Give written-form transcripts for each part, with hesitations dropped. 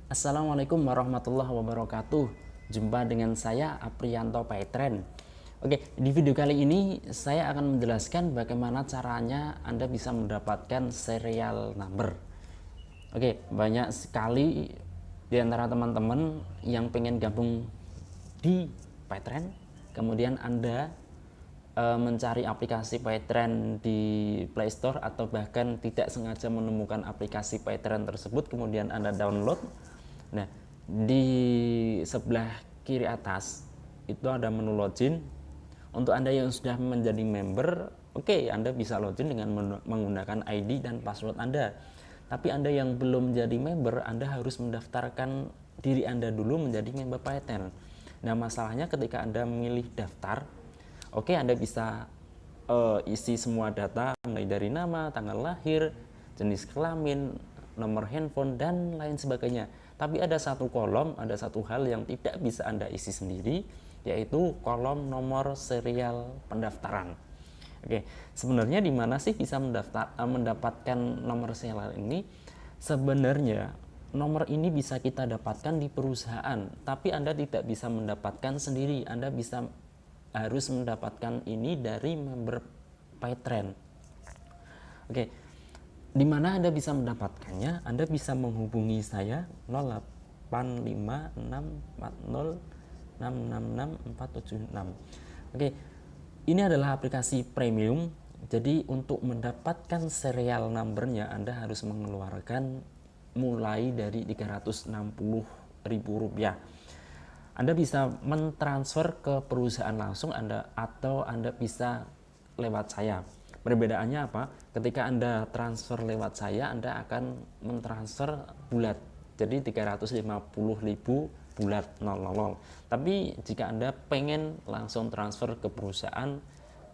Assalamualaikum warahmatullahi wabarakatuh. Jumpa dengan saya Aprianto Paitren. Oke, di video kali ini saya akan menjelaskan bagaimana caranya Anda bisa mendapatkan serial number. Oke, banyak sekali di antara teman-teman yang pengen gabung di Paitren, kemudian Anda mencari aplikasi Paitren di Play Store atau bahkan tidak sengaja menemukan aplikasi Paitren tersebut, kemudian Anda download. Nah, di sebelah kiri atas itu ada menu login. Untuk Anda yang sudah menjadi member, oke, Anda bisa login dengan menggunakan ID dan password Anda. Tapi Anda yang belum menjadi member, Anda harus mendaftarkan diri Anda dulu menjadi member Paitren. Nah, masalahnya ketika Anda memilih daftar, oke, Anda bisa isi semua data mulai dari nama, tanggal lahir, jenis kelamin, nomor handphone, dan lain sebagainya. Tapi ada satu kolom, ada satu hal yang tidak bisa Anda isi sendiri, yaitu kolom nomor serial pendaftaran. Oke, sebenarnya di mana sih bisa mendapatkan nomor serial ini? Sebenarnya nomor ini bisa kita dapatkan di perusahaan, tapi Anda tidak bisa mendapatkan sendiri. Anda harus mendapatkan ini dari member Paitren. Oke, di mana Anda bisa mendapatkannya? Anda bisa menghubungi saya 085640666476. Oke, ini adalah aplikasi premium. Jadi untuk mendapatkan serial numbernya Anda harus mengeluarkan mulai dari Rp360.000. Anda bisa mentransfer ke perusahaan langsung atau Anda bisa lewat saya. Perbedaannya apa? Ketika Anda transfer lewat saya, Anda akan mentransfer bulat. Jadi 350.000 bulat 000. Tapi jika Anda pengen langsung transfer ke perusahaan,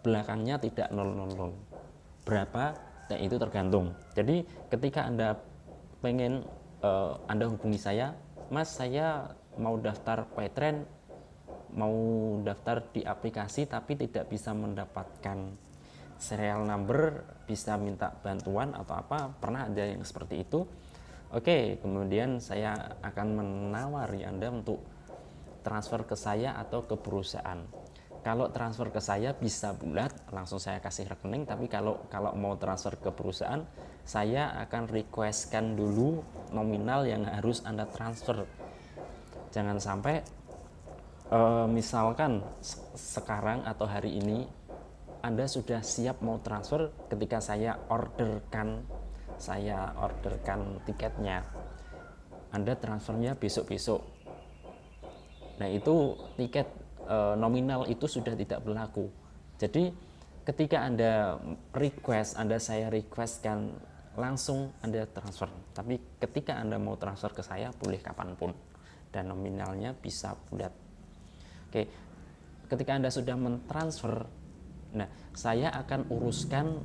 belakangnya tidak 000. Berapa? Nah, itu tergantung. Jadi ketika Anda pengen Anda hubungi saya, Mas, saya mau daftar Paitren, mau daftar di aplikasi tapi tidak bisa mendapatkan serial number, bisa minta bantuan atau apa, pernah ada yang seperti itu. Oke, kemudian saya akan menawari Anda untuk transfer ke saya atau ke perusahaan. Kalau transfer ke saya bisa bulat, langsung saya kasih rekening. Tapi kalau mau transfer ke perusahaan, saya akan requestkan dulu nominal yang harus Anda transfer. Jangan sampai misalkan sekarang atau hari ini Anda sudah siap mau transfer, ketika saya orderkan tiketnya, Anda transfernya besok-besok. Nah, itu tiket nominal itu sudah tidak berlaku. Jadi ketika Anda saya requestkan, langsung Anda transfer. Tapi ketika Anda mau transfer ke saya, boleh kapanpun dan nominalnya bisa bulat. Oke, ketika Anda sudah mentransfer, nah, saya akan uruskan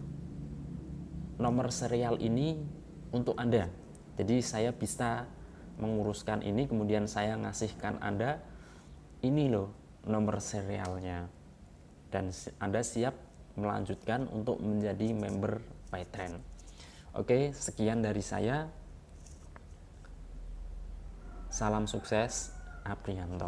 nomor serial ini untuk Anda. Jadi saya bisa menguruskan ini, kemudian saya ngasihkan Anda, ini loh nomor serialnya, dan Anda siap melanjutkan untuk menjadi member Paitren. Oke, sekian dari saya. Salam sukses, Aprianto.